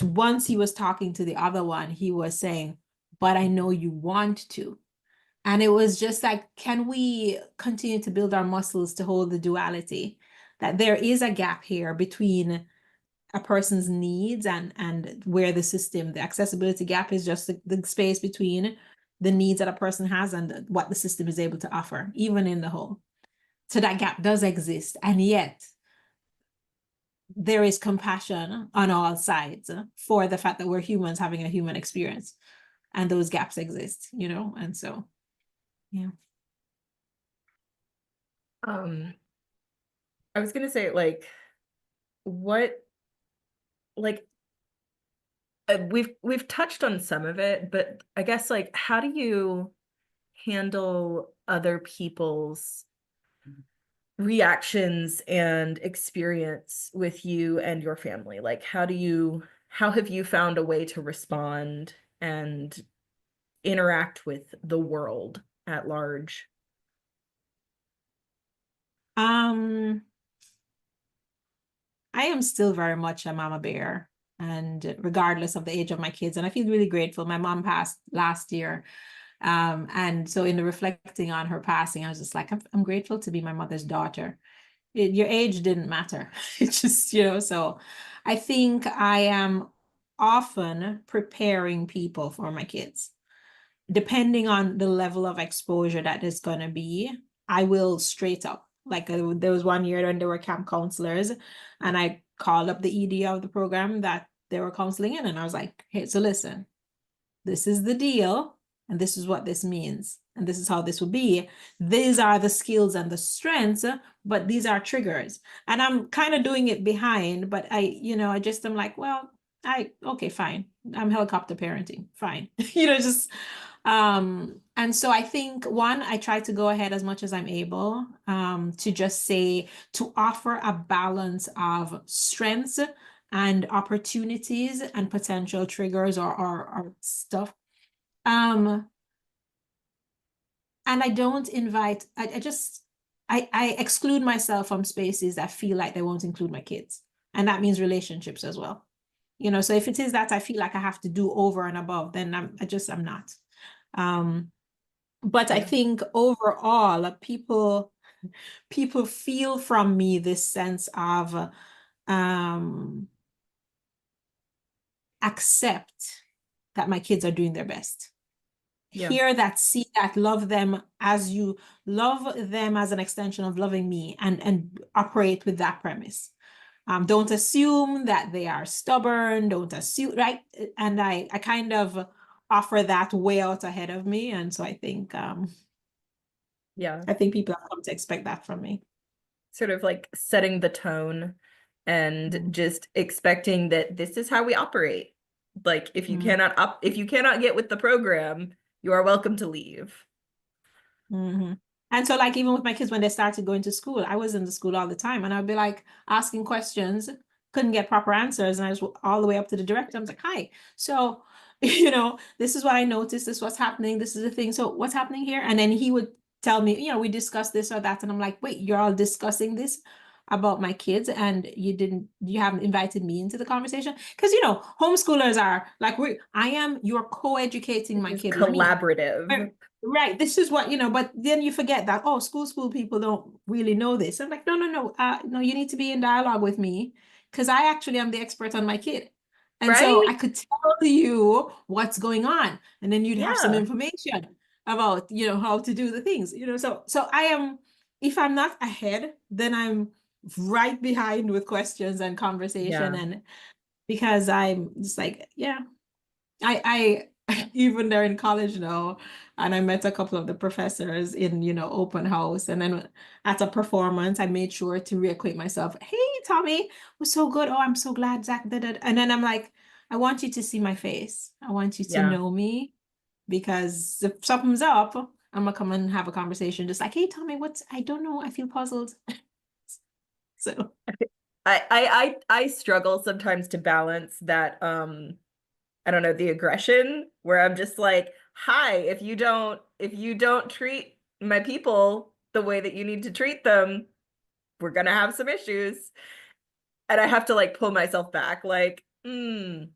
Once he was talking to the other one, he was saying, but I know you want to. And it was just like, can we continue to build our muscles to hold the duality? That there is a gap here between a person's needs and where the accessibility gap is just the space between the needs that a person has and what the system is able to offer, even in the home. So that gap does exist. And yet there is compassion on all sides for the fact that we're humans having a human experience, and those gaps exist, and so, yeah. I was gonna say, like, what, like, we've touched on some of it, but I guess, like, how do you handle other people's reactions and experience with you and your family? Like, how have you found a way to respond and interact with the world at large? Um, I am still very much a mama bear, and regardless of the age of my kids, and I feel really grateful. My mom passed last year. And so in the reflecting on her passing, I was just like, I'm grateful to be my mother's daughter. Your age didn't matter. It's just, so I think I am often preparing people for my kids. Depending on the level of exposure that is going to be, I will straight up. Like there was one year when there were camp counselors, and I called up the ED of the program that they were counseling in, and I was like, hey, so listen, this is the deal, and this is what this means, and this is how this will be. These are the skills and the strengths, but these are triggers. And I'm kind of doing it behind, but I'm like, well, okay, fine. I'm helicopter parenting, fine. Just and so I think one, I try to go ahead as much as I'm able, to just say, to offer a balance of strengths and opportunities and potential triggers or stuff. And I don't invite, I exclude myself from spaces that feel like they won't include my kids. And that means relationships as well. So if it is that I feel like I have to do over and above, then I'm not. But I Yeah. think overall, people feel from me this sense of accept that my kids are doing their best. Yeah. Hear that, see that, love them as you love them as an extension of loving me, and operate with that premise. Don't assume that they are stubborn, don't assume, right? And I kind of offer that way out ahead of me. And so Yeah. I think people have come to expect that from me. Sort of like setting the tone and Mm-hmm. just expecting that this is how we operate. Like, if you cannot get with the program, you are welcome to leave. Mm-hmm. And so, like, even with my kids, when they started going to school, I was in the school all the time, and I'd be like asking questions, couldn't get proper answers. And I was all the way up to the director. I was like, hi, so, this is what I noticed. This is what's happening. This is the thing. So what's happening here? And then he would tell me, we discussed this or that. And I'm like, wait, you're all discussing this about my kids, and you haven't invited me into the conversation? Because, homeschoolers are like, you're co-educating This my is kid with me. collaborative. Right. This is what, but then you forget that, oh, school people don't really know this. I'm like, no. No, you need to be in dialogue with me, because I actually am the expert on my kid. And so I Right? could tell you what's going on. And then you'd have some Yeah. information about, how to do the things, so I am, if I'm not ahead, then I'm right behind with questions and conversation. Yeah. And because I'm just like, yeah, I even they're in college now, and I met a couple of the professors in, open house, and then at a performance, I made sure to reacquaint myself. Hey, Tommy, was so good. Oh, I'm so glad Zach did it. And then I'm like, I want you to see my face. I want you to Yeah. know me, because if something's up, I'm gonna come and have a conversation. Just like, hey, Tommy, I don't know. I feel puzzled. So I struggle sometimes to balance that, I don't know, the aggression where I'm just like, hi, if you don't treat my people the way that you need to treat them, we're gonna have some issues. And I have to like pull myself back, like, I'm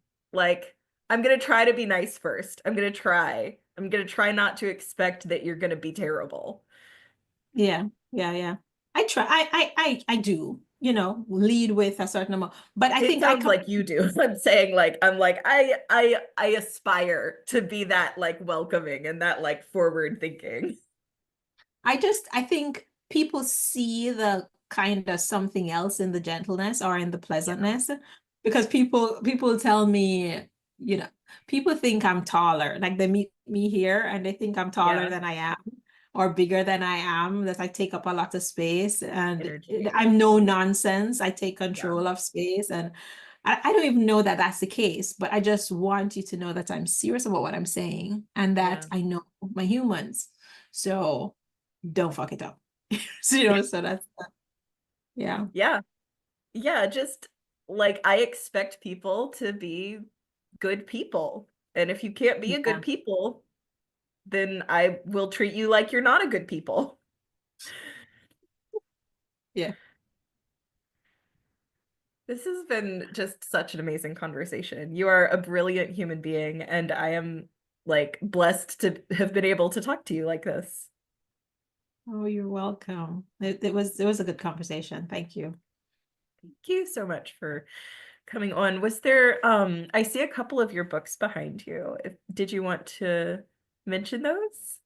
gonna try to be nice first. I'm gonna try. I'm gonna try not to expect that you're gonna be terrible. yeah, yeah. I try. I do. lead with a certain amount. But I It think I sounds like you do. I'm saying like I aspire to be that like welcoming and that like forward thinking. I think people see the kind of something else in the gentleness or in the Yeah. pleasantness, because people tell me, you know, people think I'm taller. Like they meet me here and they think I'm taller Yeah. than I am or bigger than I am, that I take up a lot of space and Energy. I'm no nonsense. I take Yeah. control of space, and I don't even know that that's the case, but I just want you to know that I'm serious about what I'm saying and that Yeah. I know my humans. So don't fuck it up. So, so yeah. Yeah. Yeah, just like I expect people to be good people. And if you can't be a good Yeah. people, then I will treat you like you're not a good people. Yeah. This has been just such an amazing conversation. You are a brilliant human being, and I am like blessed to have been able to talk to you like this. Oh, you're welcome. It was a good conversation. Thank you. Thank you so much for coming on. Was there I see a couple of your books behind you. Did you want to mention those?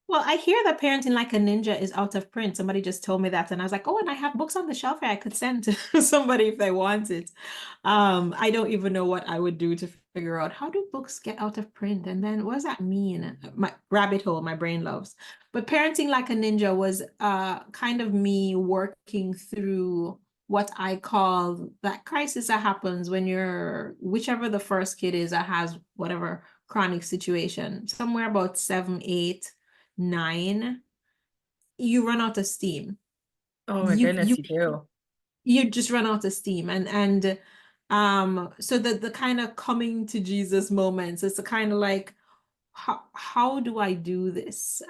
Well, I hear that Parenting Like a Ninja is out of print. Somebody just told me that, and I was like, oh, and I have books on the shelf here I could send to somebody if they want it. I don't even know what I would do to figure out how do books get out of print, and then what does that mean? My rabbit hole, my brain loves. But Parenting Like a Ninja was kind of me working through what I call that crisis that happens when you're whichever the first kid is that has whatever chronic situation, somewhere about 7, 8, 9, you run out of steam. Oh my You goodness, you you do. you just run out of steam, and so the kind of coming to Jesus moments, it's a kind of like how do I do this?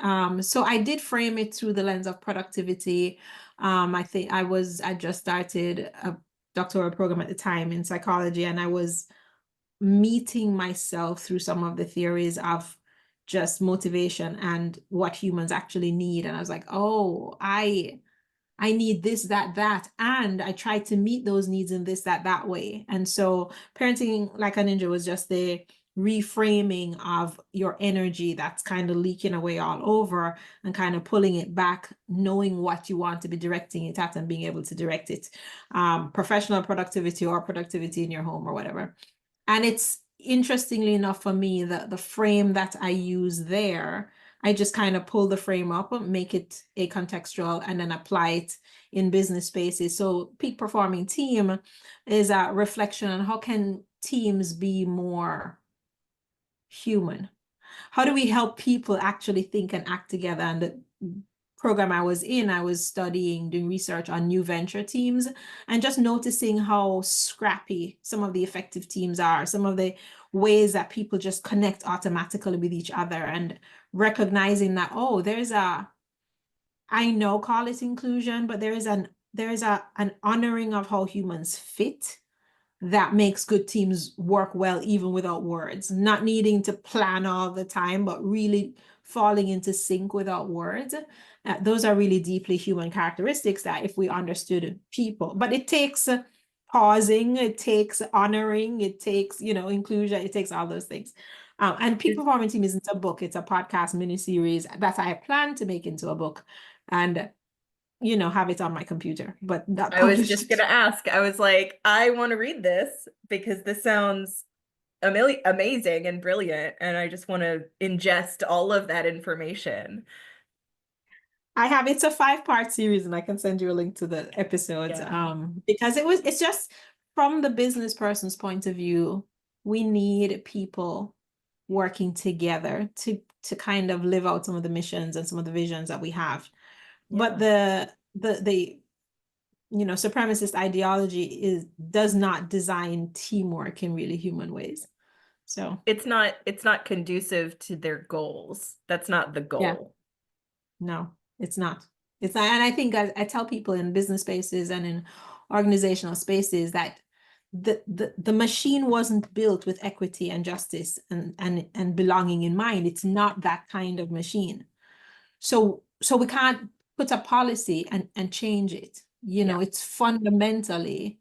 So I did frame it through the lens of productivity. I think I just started a doctoral program at the time in psychology, and I was meeting myself through some of the theories of just motivation and what humans actually need. And I was like, oh, I need this, that, that. And I tried to meet those needs in this, that, that way. And so Parenting Like a Ninja was just the reframing of your energy that's kind of leaking away all over and kind of pulling it back, knowing what you want to be directing it at and being able to direct it. Professional productivity or productivity in your home or whatever. And it's interestingly enough for me, the frame that I use there, I just kind of pull the frame up, make it a contextual, and then apply it in business spaces. So peak performing team is a reflection on how can teams be more human? How do we help people actually think and act together? And the program I was in, I was studying, doing research on new venture teams, and just noticing how scrappy some of the effective teams are, some of the ways that people just connect automatically with each other, and recognizing that, oh, I know call it inclusion, but there is an honoring of how humans fit that makes good teams work well even without words, not needing to plan all the time, but really falling into sync without words. Those are really deeply human characteristics that if we understood people, but it takes pausing, it takes honoring, it takes, inclusion, it takes all those things. And Peak Is Performance Team isn't a book, it's a podcast mini series that I plan to make into a book and have it on my computer, but not I was published. just gonna ask. I was like, I want to read this because this sounds amazing and brilliant, and I just want to ingest all of that information. It's a 5-part series, and I can send you a link to the episodes. Yeah. Because it's just from the business person's point of view, we need people working together to kind of live out some of the missions and some of the visions that we have. But Yeah. the supremacist ideology does not design teamwork in really human ways. So It's not conducive to their goals. That's not the yeah. goal. No, it's not. It's not. And I think I tell people in business spaces and in organizational spaces that the machine wasn't built with equity and justice and belonging in mind. It's not that kind of machine. So we can't put a policy and change it. You Yeah. know, it's fundamentally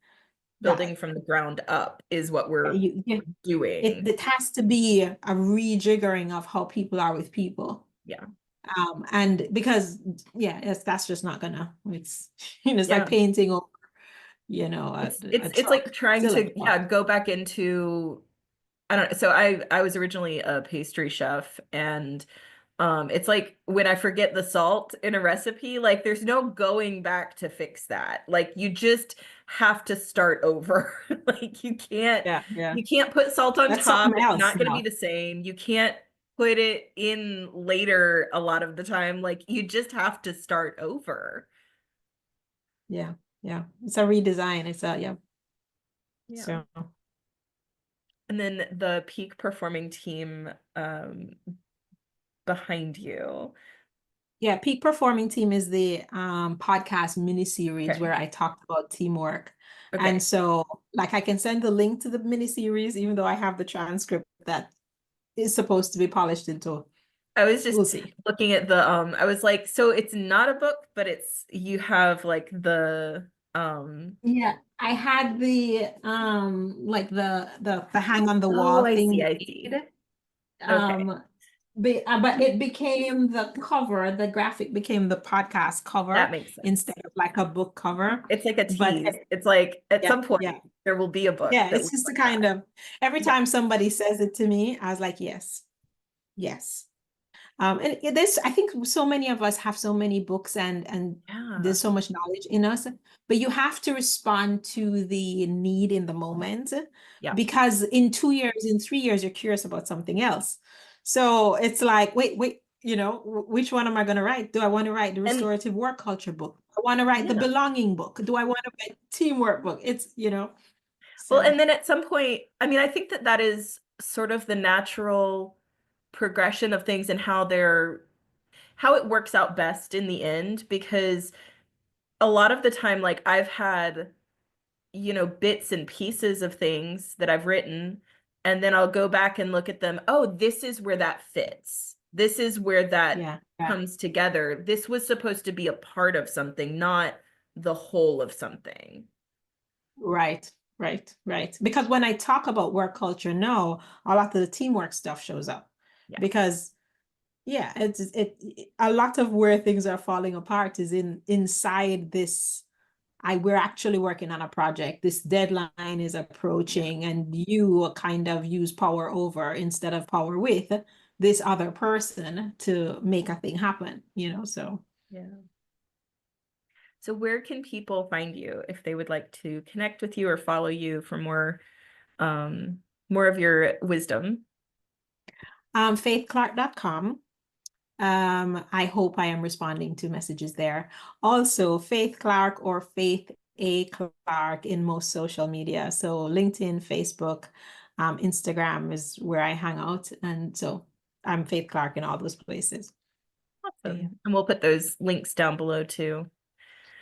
Building that from the ground up is what we're doing. it has to be a rejiggering of how people are with people. Yeah. And because that's just not gonna, it's it's like Yeah. painting over, a It's like truck. trying Still a to, truck. yeah, go back into, I don't know. So I was originally a pastry chef, and it's like when I forget the salt in a recipe, like there's no going back to fix that. Like you just have to start over. Like Yeah, yeah. you can't put salt on That's top. something It's else not going to be now. the same. You can't put it in later a lot of the time. Like you just have to start over. Yeah, yeah. It's a redesign. Yeah. So And then the peak performing team behind you. yeah, Peak Performing Team is the podcast mini series Okay. where I talked about teamwork. And Okay. so like I can send the link to the mini series, even though I have the transcript that is supposed to be polished into. I was just We'll see. looking at the I was like, so it's not a book, but it's you have like the Yeah, I had the like the hang on the oh, wall I see, thing I see. made. Okay. But it became the cover, the graphic became the podcast That cover makes sense. instead of like a book cover. It's like a But tease. It's like at yeah, some point yeah, there will be a book yeah. that It's looks just the like kind that. of every Yeah. time somebody says it to me, I was like, yes, yes. And I think so many of us have so many books and Yeah. there's so much knowledge in us, but you have to respond to the need in the moment Yeah. because in 2 years, in 3 years, you're curious about something else. So it's like, wait, which one am I going to write? Do I want to write the And restorative work culture book? I want to write the yeah. belonging book. Do I want to write teamwork book? Well, So and then at some point, I mean, I think that that is sort of the natural progression of things and how it works out best in the end, because a lot of the time, like I've had, bits and pieces of things that I've written, and then I'll go back and look at them. Oh, this is where that fits. This is where that yeah, yeah. comes together. This was supposed to be a part of something, not the whole of something. Right, right. Because when I talk about work culture now, a lot of the teamwork stuff shows up. Yeah. Because yeah, a lot of where things are falling apart is inside this. We're actually working on a project. This deadline is Yeah. approaching, and you kind of use power over instead of power with this other person to make a thing happen, so. Yeah. So where can people find you if they would like to connect with you or follow you for um more of your wisdom? Faithclarke.com. I hope I am responding to messages there. Also, Faith Clarke or Faith A. Clarke in most social media. So LinkedIn, Facebook, Instagram is where I hang out. And so I'm Faith Clarke in all those places. So, yeah. Awesome. And we'll put those links down below too.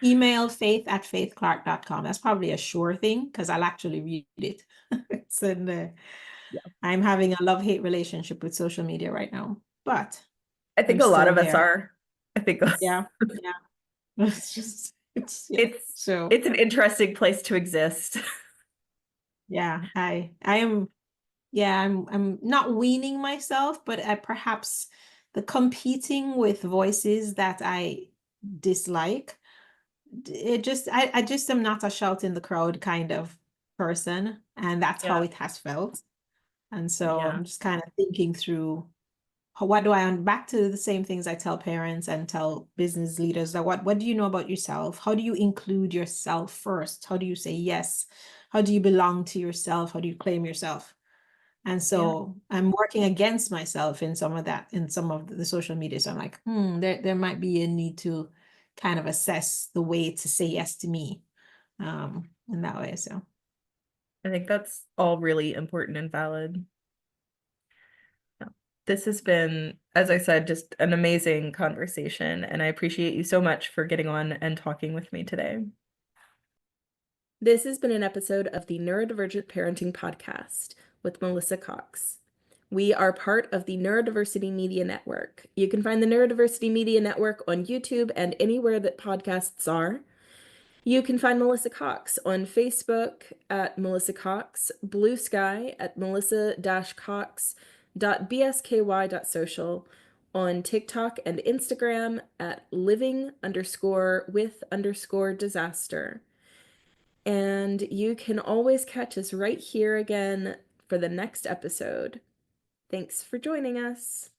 Email faith@faithclarke.com. That's probably a sure thing because I'll actually read it. It's in there. Yeah. I'm having a love-hate relationship with social media right now, but I I'm think a lot still of us there. are. I think Yeah, yeah. Yeah. it's So it's an interesting place to exist. yeah, I am yeah, I'm not weaning myself, but I perhaps the competing with voices that I dislike, I just am not a shout in the crowd kind of person, and that's how Yeah. it has felt. And so Yeah. I'm just kind of thinking through what do I back to the same things I tell parents and tell business leaders that what do you know about yourself? How do you include yourself first? How do you say yes? How do you belong to yourself? How do you claim yourself? And Yeah. so I'm working against myself in some of that, in some of the social media. So I'm like, there might be a need to kind of assess the way to say yes to me in that way. So I think that's all really important and valid. Yeah. This has been, as I said, just an amazing conversation, and I appreciate you so much for getting on and talking with me today. This has been an episode of the Neurodivergent Parenting Podcast with Melissa Cox. We are part of the Neurodiversity Media Network. You can find the Neurodiversity Media Network on YouTube and anywhere that podcasts are. You can find Melissa Cox on Facebook at Melissa Cox, Blue Sky at melissa-cox.bsky.social, on TikTok and Instagram at living_with_disaster. And you can always catch us right here again for the next episode. Thanks for joining us.